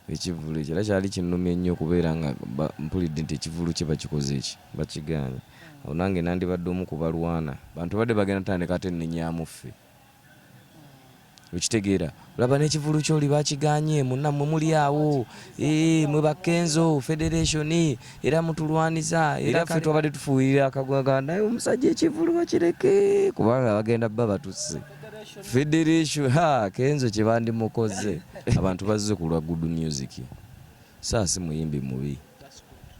ekivulu ekyo era kyali kinnumya ennyo okubeera nga mpulidde nti ekivulu kye bakikoze eki bakigaanye. Awo nange nandibadde omu ku balwana bantu badde bagenda tandika ate nennyaamu ffe okitegeera olaba n'ekivulu kyoli bakiganye munammwe muli awo mwe bakenzo federation era mutulwaniza era ffe twabadde tufuuyirira akagwaga naye omusajja ekivulu bakireke kubanga bagenda bba batusse federation kenzo kye bandimukoze. Abantu bazze ku lwa good music saasi muyimbi mubi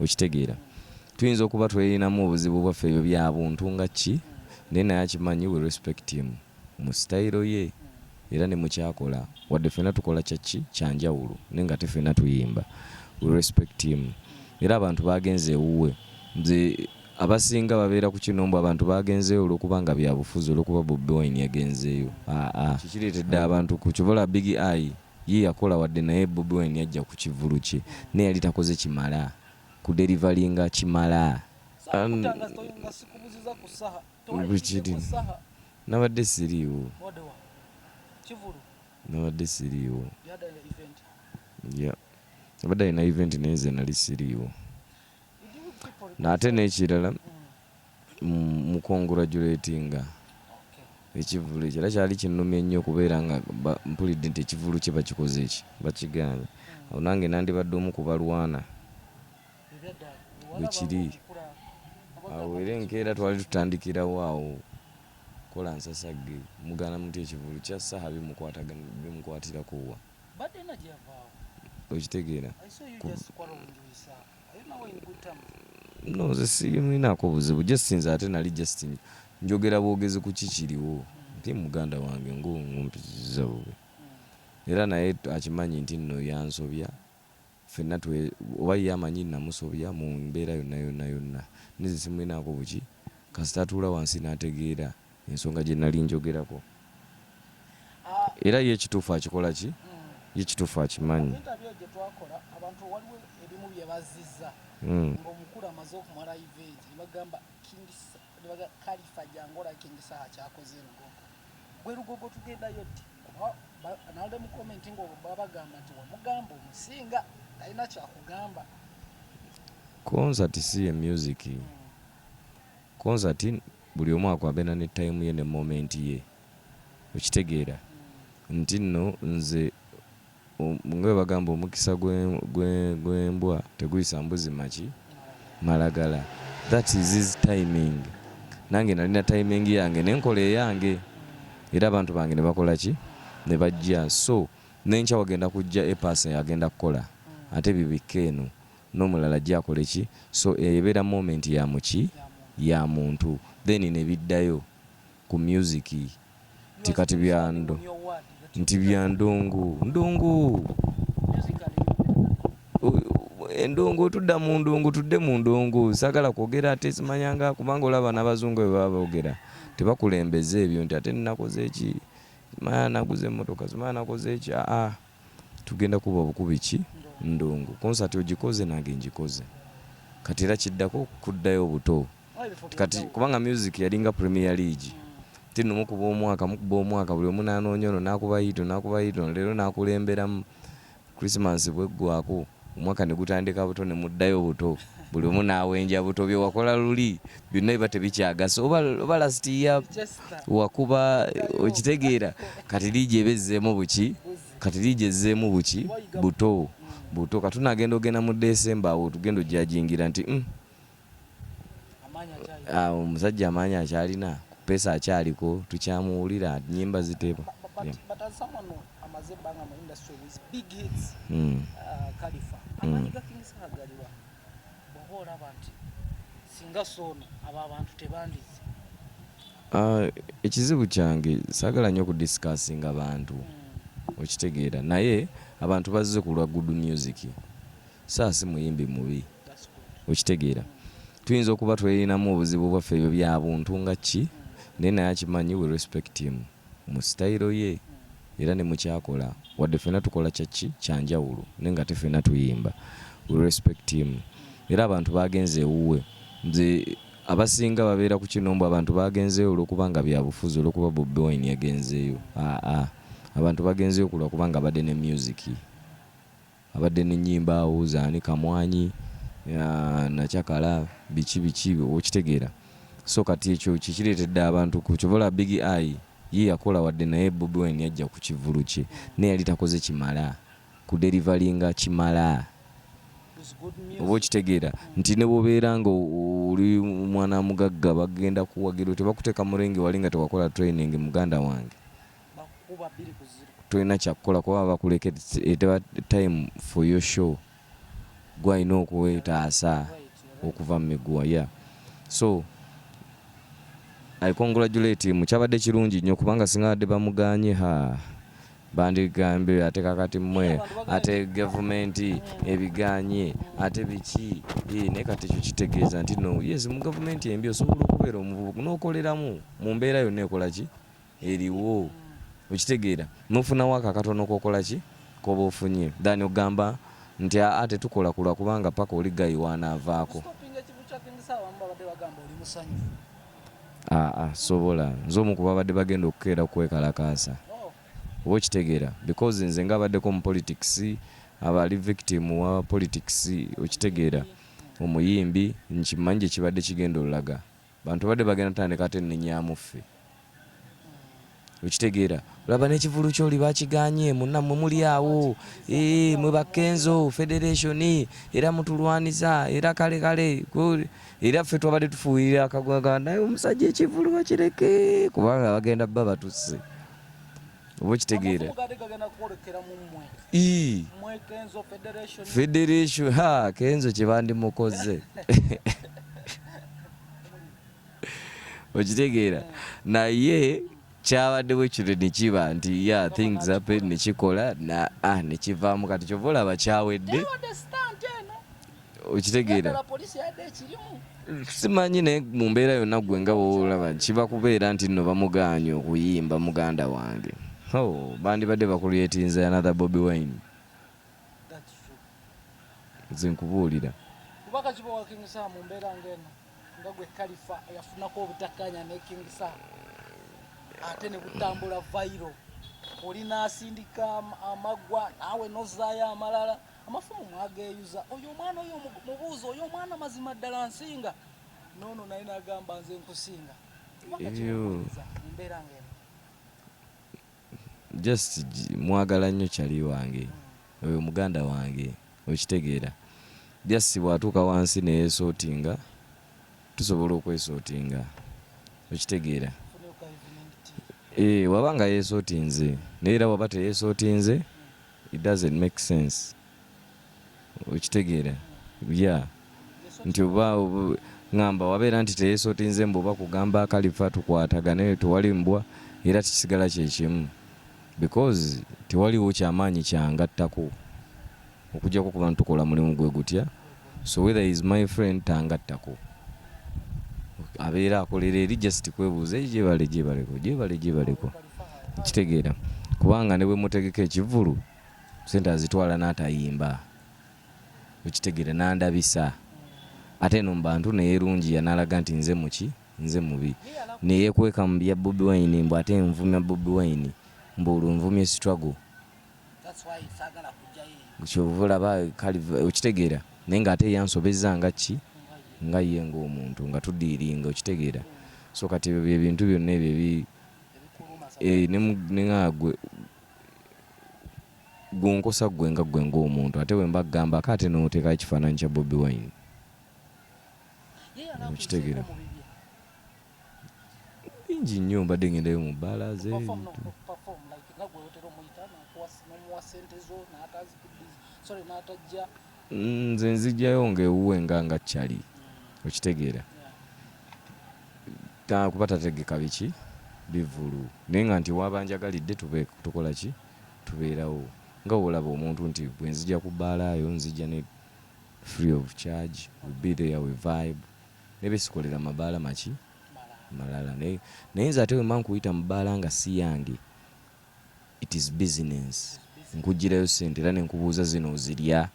okitegeera tuyinza okuba tweyinamu obuzibu bwaffe ebyo bya buntu nga ki naye naye akimanyi we respect him mu style ye era ne mukyakola wadde ffenna tukola kyaki kyanjawulo naye nga teffenna tuyimba we respect him era abantu bagenze ewuwe nze abasinga babeera ku kinombo abantu bagenzeeyo olw'okuba nga byabufuzi olw'okuba Bobi Wine yagenzeeyo kikireetedde abantu ku kibola Big Eye ye yakola wadde naye Bobi Wine yajja ku kivulu kye naye yali takoze kimala ku delivaringa kimala nabadde siriiwo nabadde siriiwo nabadde alina event naye nze nali siriiwo naate n'ekirala mukongratulatinga ekivulu ekyo era kyali kinnumya ennyo okubeera nga mpulidde nti ekivulu kye bakikoze eki bakigaanye. Awo nange nandibadde omu ku balwana bwe kiri awo era enkeera twali tutandikirawo awo kola nsasagge mugana muti ekivulu kya saha bimukwatirako wa okitegeera no nze simulinako buzibu just nze ate nali just njogera bwogezi ku kikiriwo nti muganda wange ng'ompitiriza bubi era naye akimanyi nti nno yansobya ffenna oba ye amanyi namusobya mu mbeera yonna yonna nize simulinako buki kasita atuula wansi n'ategeera ensonga gye nali njogerako era ye ekituufu akikola ki ye ekituufu akimanyi. Omukulu amaze okumala event bagamba Khalifa Jangola King Saha kyakoze Lugogo gwe Lugogo tugendayo ti nalde mu comment ngo babagamba nti wamugamba omusinga talina kyakugamba. Concert si ye music concert buli omu akwabena ne time ye ne moment ye okitegeera nti nno nze nga bagamba omukisa gw'embwa teguyisa mbuzi maki malagala. That is his timing. Nange nalina timing yange nenkola eyange era abantu bange ne bakola ki ne bajja so nenkya wagenda kujja epasa yagenda kukola ate bibikeeno n'omulala ajja akole ki so ebeera moment ya muki ya muntu then ne biddayo ku music tikati byando nti bya ndungu endongo tudda mu ndungu tudde mu ndungu sagala kwogera ate simanyanga kubanga olaba n'abazungu bwe baba boogera tebakulembeze ebyo nti ate nnakoze eki simanya naguze emmotoka simanya nakoze eki tugenda kuba bukubi ki ndungu concert ogikoze nange njikoze kati era kiddako kuddayo buto kati kubanga music yalinga Premier League tino mukuba omwaka buli omu n'anoonya ono n'akuba hito leero n'akulemberamu Christmas bweggwako omwaka ne gutandika buto ne muddayo buto buli omu n'awenja buto bye wakola luli byonna biba tebikyagasa oba last year wakuba okitegeera kati liigi ebezzeemu buki kati liigi ezzeemu buki buto katunagenda ogenda mu December awo tugenda ojjajingira nti omusajja amaanyi akyalina pesa akyaliko tukyamuwulira nyimba ziteeba amaze banga mu industry with big hits Khalifa amanyiga King Saha galiwa bohora bantu singa sono aba abantu tebandize ekizibu kyange sagala nnyo ku discussing abantu okitegeera naye abantu bazze ku lwa good music saasi muyimbi mubi okitegeera tuyinza okuba tweyinamu obuzibu bwaffe ebyo bya buntu nga ki naye naye akimanyi we respect him mu style ye era ne mukyakola wadde ffenna tukola kyaki kyanjawulo naye nga teffenna tuyimba we respect him era abantu bagenze ewuwe nze abasinga babeera ku kinombo abantu bagenzeeyo olw'okuba nga byabufuzi olw'okuba Bobi Wine yagenzeeyo abantu bagenzeeyo kulwa kubanga badde ne music abadde n'ennyimba awo Zaani Kamwanyi Nakyakala biki okitegeera. So kati ekyo kikireetedde abantu ku kyobola Big Eye ye yakola wadde naye Bobi Wine yajja ku kivulu kye naye yali takoze kimala ku delivaringa kimala. Oba okitegeera nti ne bwobeera nga oli mwana mugagga bagenda kuwagira tebakuteeka mulenge wali nga tewakola training muganda wange tolina kyakukola kuba bakuleka time for your show gwalina okuwetaasa okuva mu miguwa ya. So I congratulate him. Kyabadde kirungi nnyo kubanga singa badde bamuganye bandigambe ate kakati mmwe ate gavumenti ebiganye ate biki naye kati ekyo kitegeeza nti no yes mu gavumenti embi osobola okubeera omuvubuka n'okoleramu mu mbeera yonna ekola ki eriwo okitegeera n'ofunawo akakatono kokola ki koba ofunye dani ogamba nti ate tukola kula kubanga paka oli gayiwaana avaako. Sobola nze omu ku babadde bagenda okukeera okwekalakaasa oba okitegeera because nze nga abaddeko mu politics abali victim wa politics okitegeera omuyimbi nkimanyi gye kibadde kigenda olaga bantu badde bagenda tandika ate nenyamuffe okitegeera olaba n'ekivulu kyoli bakiganye munammwe muli awo mwe bakenzo federation era mutulwaniza era kale era ffe twabadde tufuuyirira akagwaga naye omusajja ekivulu bakireke kubanga bagenda bba batusse oba okitegeera federation kenzo kye bandimukoze okitegeera naye kyabaddewo ekiro nekiba nti things happen nekikola nekivaamu kati kyova olaba kyawedde okitegeera simanyi naye mu mbeera yonna gwe nga woolaba kiba kubeera nti nno bamuganye okuyimba muganda wange bandibadde bakulyetinza another Bobi Wine nze nkubuulira kubaka kiba wa King Sam mu mbeera ngeno nga gwe Khalifa yafunako obutakkaanya ne King Sam ate ne butambula viral oli n'asindika amagwa naawe nozaayo amalala amafumu mwageeyuza oyo omwana oyo mubuuzo oyo omwana mazima ddala nsinga noono naye n'agamba nze nkusinga mbeera ngeno just mwagala nnyo kyali wange oyo muganda wange okitegeera just bwatuuka wansi neyeesootinga tusobola okwesootinga okitegeera wabanga yeesootinze naye era waba teyeesootinze it doesn't make sense okitegeera nti oba ngamba wabeera nti teyeesootinze mbu oba kugamba Khalifa tukwatagane tewali mbwa era kisigala kyekimu because tewaliwo kyamaanyi kyangattako okujjako kuba ntukola mulimu gwe gutya so whether is my friend tangattako abeera akolera eri just kwebuuza gyebaleko kitegeera kubanga ne bwe mutegeka ekivulu sente azitwala n'atayimba okitegeera n'andabisa ate no mu bantu neerungiya n'alaga nti nze muki nze mubi neyekweka mu bya Bobi Wine mbu ate nvumya Bobi Wine mbu olwo nvumya struggle kyovulaba okitegeera naye ng'ate yansobeza nga ki nga ye ng'omuntu nga tuddiiringa okitegeera so kati ebyo byebintu byonna ebyo negwe gonkosa gwe nga gwe ng'omuntu ate we mbagamba ate n'oteekayo ekifaananyi kya Bobi Wine okitegeera bingi nnyo mbadde ngendayo mu bbaala ze nze nzijjayo ng'ewuwe nga kyali okitegeera kuba tategeka biki bivulu naye nga nti wabanjagalidde tukola ki tubeerawo nga olaba omuntu nti bwe nzija ku bbaalayo nzija ne free of charge we be there we vibe nebesikolera mabaala maki malala naye nze ate wemba nkuyita mu bbaala nga si yange it is business nkugirayo sente era nenkubuuza zino ozirya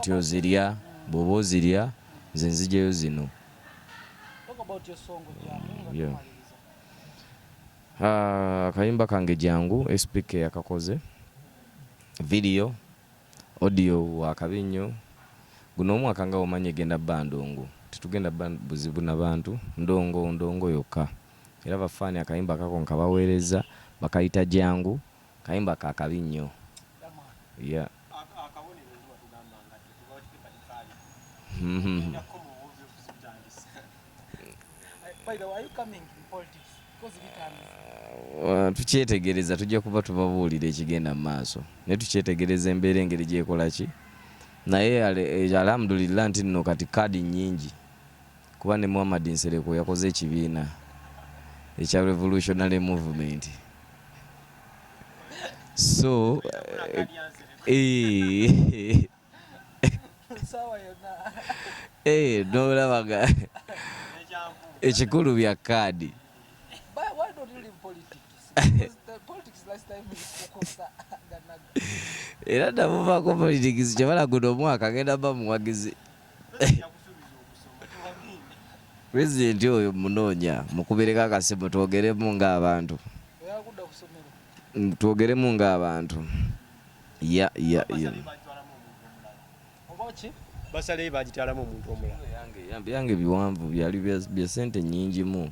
ti ozirya bw'oba ozirya nze nzijayo zino akayimba kange jangu SPK yakakoze video audio wa Kabinyo guno omwaka nga omanye genda bandongo tetugenda buzibu na bantu ndongo yokka era bafaani akayimba kako nkabaweereza bakayita jangu kayimba ka Kabinyo yeah. By the way, are you coming in politics? Because tukyetegereza tujja kuba tubabuulira ekigenda mu maaso naye tukyetegereza embeera engeri gyekola ki naye alhamdulillah nti nno kati kaadi nyingi kuba ne Muhammad Nsereko yakoze ekibiina ekya revolutionary movement so nolabaga ekikulu bya kaadi. Why don't you leave politics? Because the politics last time we focused on era namuvaako politics kyebala guno omwaka agenda ba muwagizi pulezidenti oyo munoonya mukubireko akasimu twogeremu ng'abantu twogeremu ng'abantu basaleyo bagitwalamu omuntu omulala yange biwanvu byali bya sente nyingi mu